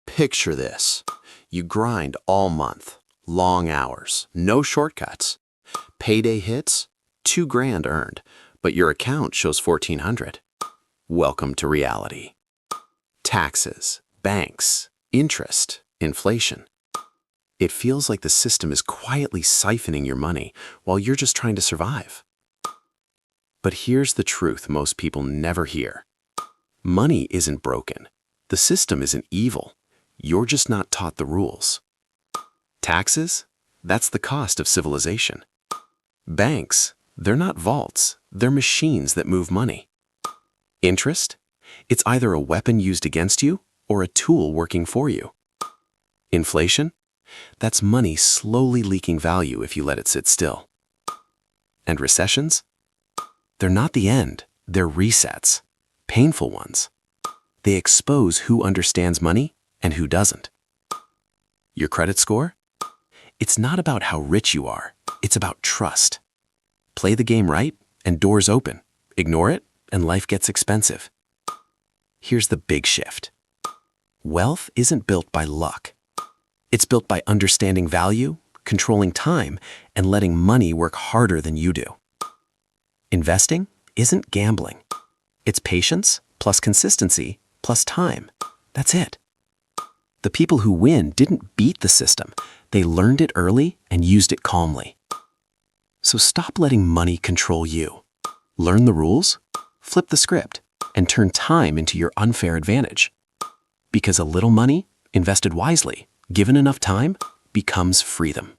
Picture this. You grind all month, long hours, no shortcuts. Payday hits, 2 grand earned, but your account shows 1,400. Welcome to reality. Taxes, banks, interest, inflation. It feels like the system is quietly siphoning your money while you're just trying to survive. But here's the truth most people never hear. Money isn't broken. The system isn't evil. You're just not taught the rules. Taxes? That's the cost of civilization. Banks? They're not vaults. They're machines that move money. Interest? It's either a weapon used against you or a tool working for you. Inflation? That's money slowly leaking value if you let it sit still. And recessions? They're not the end. They're resets. Painful ones. They expose who understands money and who doesn't. Your credit score? It's not about how rich you are. It's about trust. Play the game right and doors open. Ignore it and life gets expensive. Here's the big shift. Wealth isn't built by luck. It's built by understanding value, controlling time, and letting money work harder than you do. Investing isn't gambling. It's patience plus consistency plus time. That's it. The people who win didn't beat the system. They learned it early and used it calmly. So stop letting money control you. Learn the rules, flip the script, and turn time into your unfair advantage. Because a little money, invested wisely, given enough time, becomes freedom.